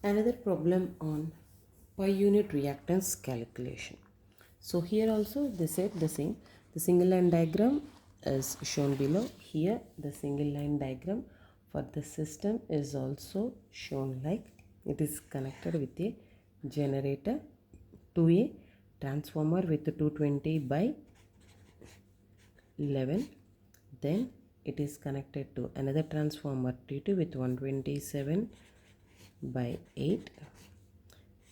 Another problem on per unit reactance calculation. So here also they said the same. The single line diagram is shown below. Here the single line diagram for the system is also shown like it is connected with a generator to a transformer with 220 by 11. Then it is connected to another transformer T2 with 127 by 8.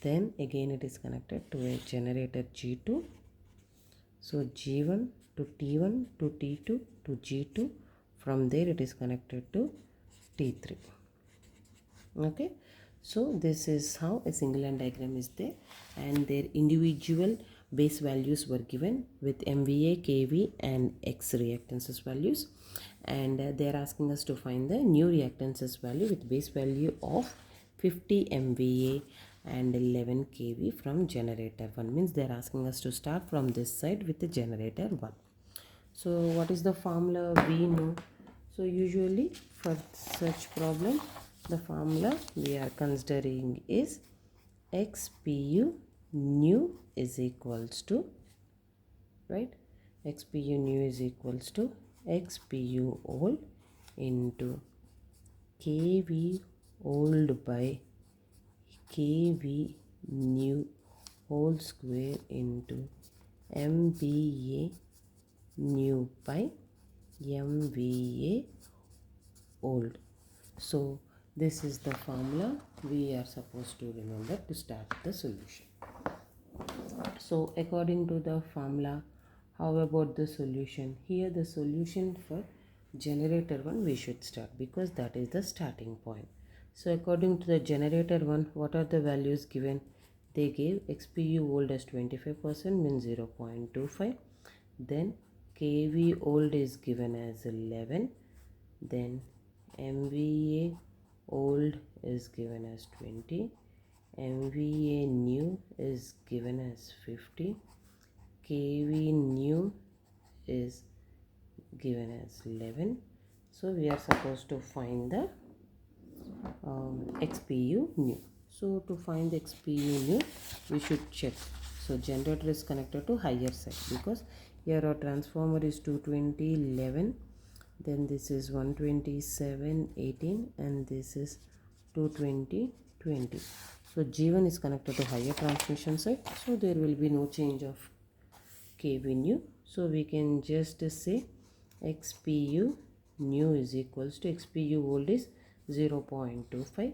Then again it is connected to a generator G2. So G1 to T1 to T2 to G2. From there it is connected to T3. Okay, so this is how a single line diagram is there, and their individual base values were given with MVA, KV and X reactances values, and they are asking us to find the new reactances value with base value of 50 MVA and 11 kV from generator 1. Means they are asking us to start from this side with the generator 1. So what is the formula we know? So usually for such problem the formula we are considering is XPU new is equals to, right, XPU new is equals to XPU old into KV old by KV new whole square into MVA new by MVA old. So this is the formula we are supposed to remember to start the solution. So according to the formula, how about the solution? Here the solution for generator 1 we should start because that is the starting point. So according to the generator 1, what are the values given? They gave XPU old as 25% means 0.25. Then KV old is given as 11. Then MVA old is given as 20. MVA new is given as 50. KV new is given as 11. So we are supposed to find the XPU new. So to find the XPU new, we should check. So generator is connected to higher side because here our transformer is 220 11, then this is 127 18, and this is 220 20. So G1 is connected to higher transmission side, so there will be no change of KV new. So we can just say XPU new is equals to XPU old is 0.25,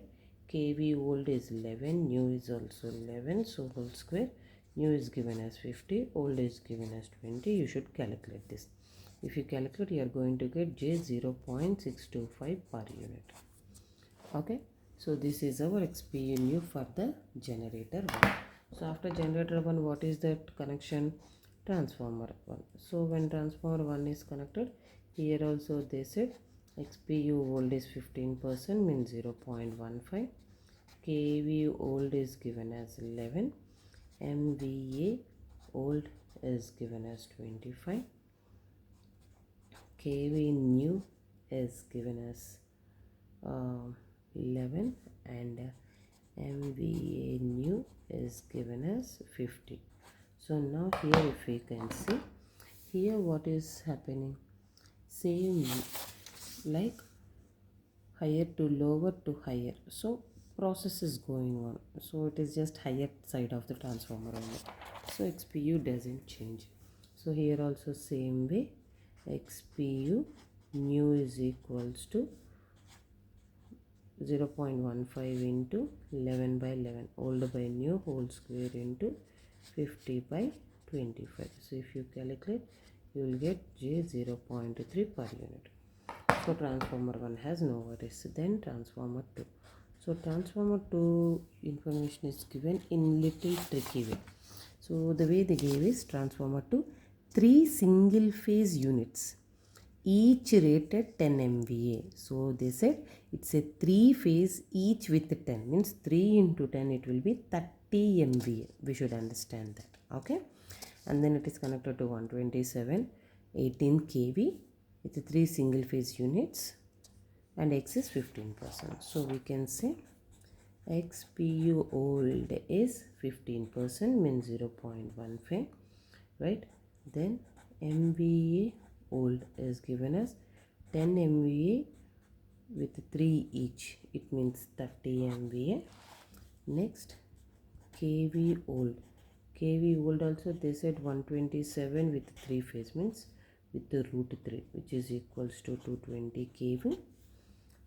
KV old is 11, new is also 11, so whole square, new is given as 50, old is given as 20. You should calculate this. If you calculate, you are going to get J 0.625 per unit. Okay, so this is our XPU new for the generator 1. So after generator 1, what is that connection? Transformer 1. So when transformer 1 is connected, here also they said XPU old is 15% means 0.15, KV old is given as 11, MVA old is given as 25, KV new is given as 11, and MVA new is given as 50. So now here if we can see, here what is happening, same like higher to lower to higher, so process is going on, so it is just higher side of the transformer only, so XPU doesn't change. So here also same way, XPU new is equals to 0.15 into 11 by 11, old by new whole square into 50 by 25. So if you calculate, you will get J 0.3 per unit. So transformer 1 has no worries. Then transformer 2. So transformer 2 information is given in little tricky way. So the way they gave is transformer 2, 3 single phase units, each rated 10 MVA. So they said it's a 3 phase each with 10, means 3 into 10 it will be 30 MVA. We should understand that. Okay, and then it is connected to 127 18 kV with 3 single phase units, and X is 15%. So we can say XPU old is 15%, means 0.15, right? Then MVA old is given as 10 MVA with 3 each, it means 30 MVA. Next, KV old. KV old also they said 127 with 3 phase, means with the root 3, which is equals to 220 kV.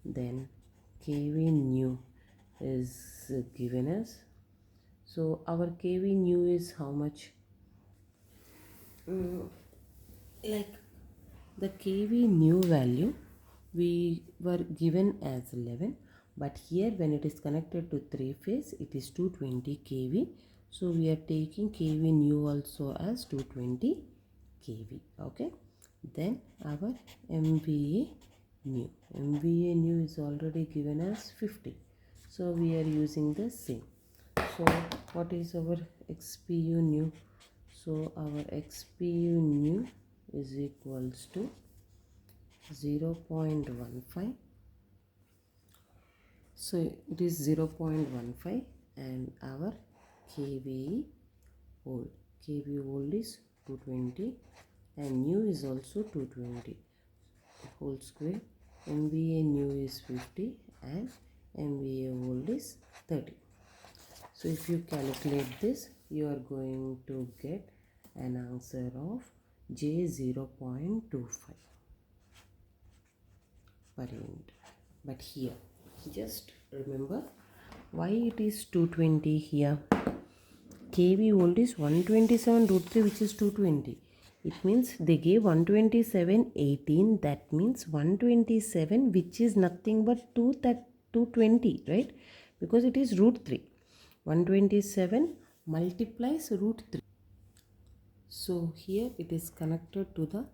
Then kV new is given as, so our kV new is how much? Like the kV new value we were given as 11, but here when it is connected to 3 phase it is 220 kV, so we are taking kV new also as 220 kV. Okay, then our MVA new is already given as 50, so we are using the same. So what is our XPU new? So our XPU new is equals to 0.15. So it is 0.15, and our KVE old, KV old is 220 and new is also 220 whole square. MVA new is 50 and MVA old is 30. So if you calculate this, you are going to get an answer of J0.25 per unit. But here, just remember why it is 220 here. KV old is 127 root 3, which is 220. It means they gave 127.18. That means 127, which is nothing but 220, right? Because it is root 3. 127 multiplies root 3. So here it is connected to the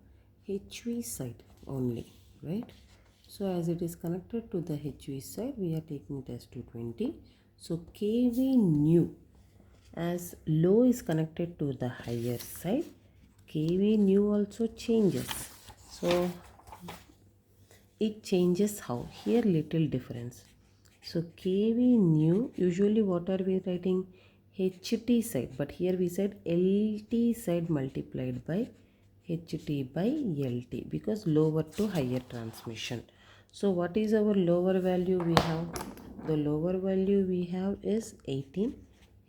HV side only, right? So as it is connected to the HV side, we are taking it as 220. So KV new, as low is connected to the higher side, KV new also changes. So it changes how? Here little difference. So KV new, usually what are we writing? HT side, but here we said LT side multiplied by HT by LT, because lower to higher transmission. So what is our lower value we have? The lower value we have is 18.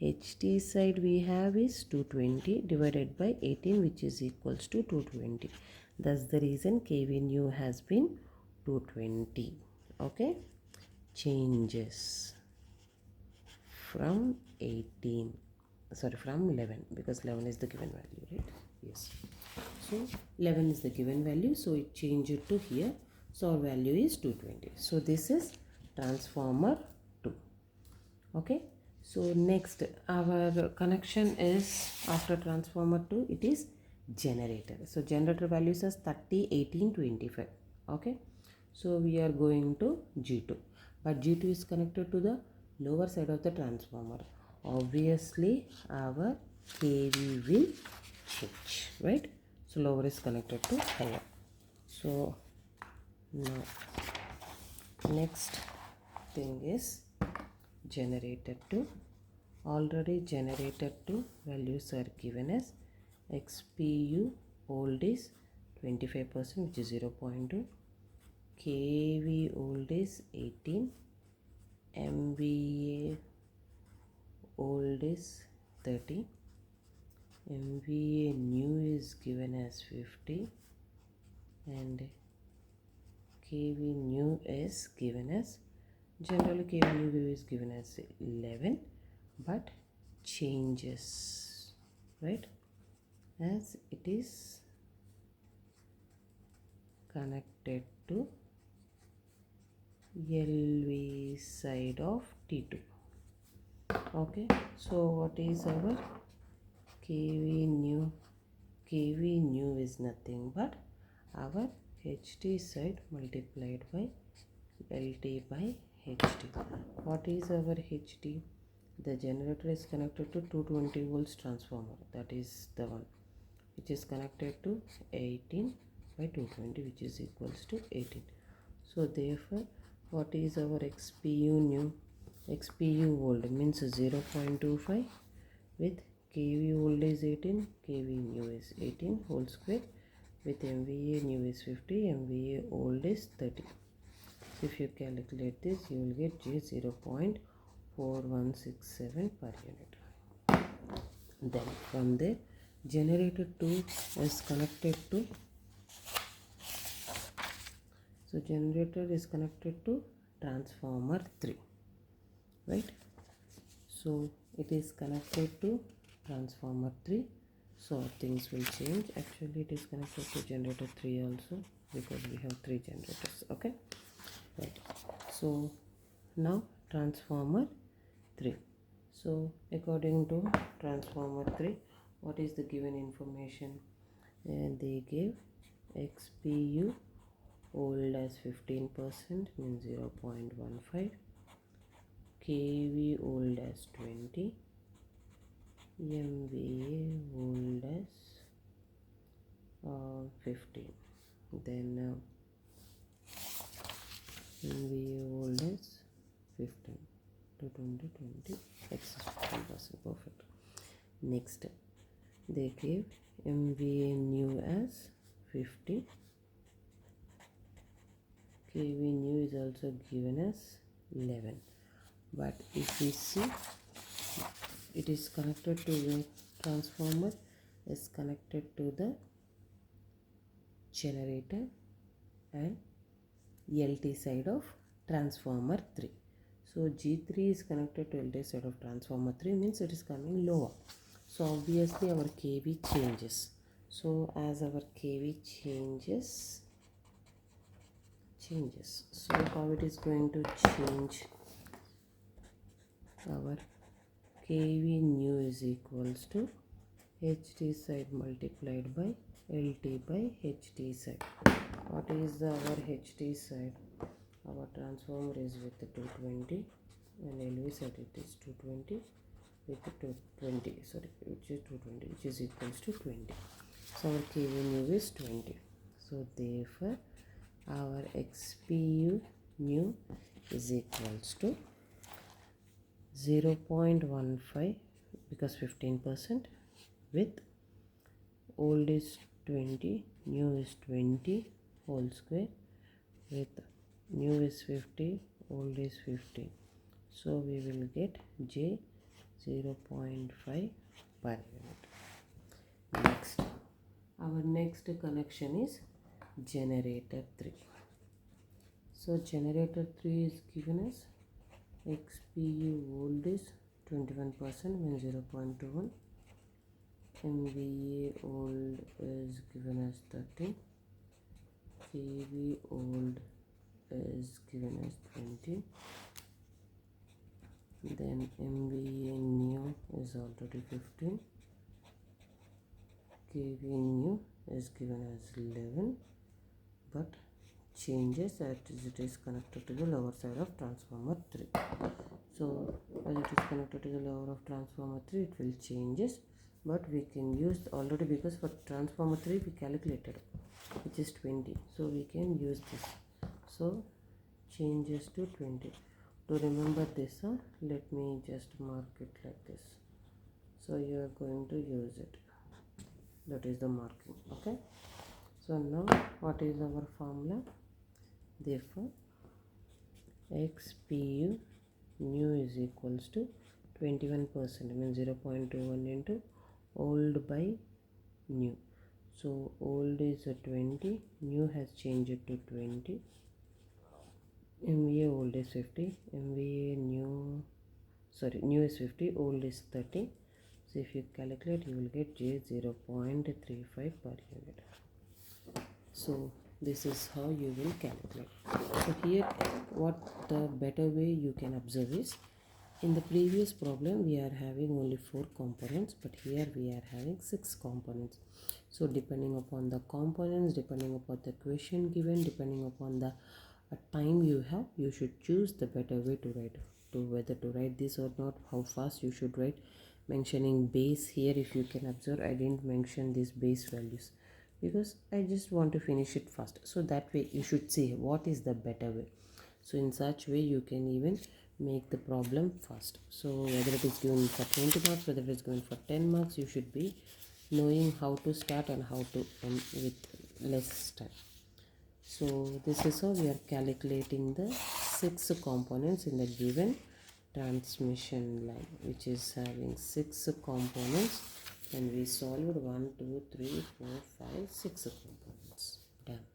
HT side we have is 220 divided by 18, which is equals to 220. That's the reason KV new has been 220. Okay, changes from 18, sorry, from 11, because 11 is the given value, right? Yes, so 11 is the given value, so it changed to here, so our value is 220. So this is transformer 2. Okay, so next our connection is, after transformer 2, it is generator. So generator value says 30, 18, 25. Okay, so we are going to G2, but G2 is connected to the lower side of the transformer. Obviously our KV will change, right? So lower is connected to higher. So now next thing is generator 2. Already generator 2 values are given as XPU old is 25%, which is 0.2. KV old is 18. MVA old is 30. MVA new is given as 50. And KV new is given as, generally KV new is given as 11, but changes, right, as it is connected to LV side of T2. Okay, so what is our KV new? KV new is nothing but our HT side multiplied by LT by HT. What is our HT? The generator is connected to 220 volts transformer, that is the one which is connected to 18 by 220, which is equals to 18. So therefore what is our XPU new? XPU old means 0.25 with kV old is 18, kV new is 18 whole square with MVA new is 50, MVA old is 30. So if you calculate this, you will get J 0.4167 per unit. Then from there, generator 2 is connected to, so generator is connected to transformer 3, right? So it is connected to transformer 3, so things will change. Actually it is connected to generator 3 also, because we have 3 generators. Okay, right. So now transformer 3. So according to transformer 3, what is the given information? And they gave XPU old as 15% means 0.15, kV old as 20, MVA old as 15, then MVA old as 15 to 20, 20, excess 15%, perfect. Next, they gave MVA new as 50, kV new is also given as 11, but if we see, it is connected to the transformer is connected to the generator and LT side of transformer 3. So G3 is connected to LT side of transformer 3 means it is coming lower. So obviously our kV changes. So as our kV changes, so how it is going to change? Our kV new is equals to HT side multiplied by LT by HT side. What is our HT side? Our transformer is with 220 and LV side it is 220 with 220, sorry, which is 220, which is equals to 20. So our kV new is 20. So therefore our XPU new is equals to 0.15 because 15% with old is 20, new is 20 whole square with new is 50, old is 50. So we will get J 0.5 per unit. Next, our next connection is generator 3. So generator 3 is given as XPU old is 21% when 0.21, MVA old is given as 30, kV old is given as 20, then MVA new is already 15, kV new is given as 11, but changes as it is connected to the lower side of transformer 3. So as it is connected to the lower of transformer 3, it will changes, but we can use already, because for transformer 3 we calculated which is 20, so we can use this. So changes to 20. To remember this, let me just mark it like this. So you are going to use it, that is the marking. Okay, so now what is our formula? Therefore XPU new is equals to 21% means 0.21 into old by new. So old is 20, new has changed to 20, MVA old is 50, MVA new, sorry, new is 50, old is 30. So if you calculate, you will get J 0.35 per unit. So this is how you will calculate. So here what the better way you can observe is, in the previous problem we are having only 4 components, but here we are having 6 components. So depending upon the components, depending upon the question given, depending upon the time you have, you should choose the better way to write, to whether to write this or not, how fast you should write. Mentioning base here, if you can observe, I didn't mention these base values because I just want to finish it fast. So that way you should see what is the better way. So in such way you can even make the problem fast. So whether it is given for 20 marks, whether it is given for 10 marks, you should be knowing how to start and how to end with less time. So this is how we are calculating the 6 components in the given transmission line, which is having 6 components, and we solved 1 2 3 4 5 6 components. Done.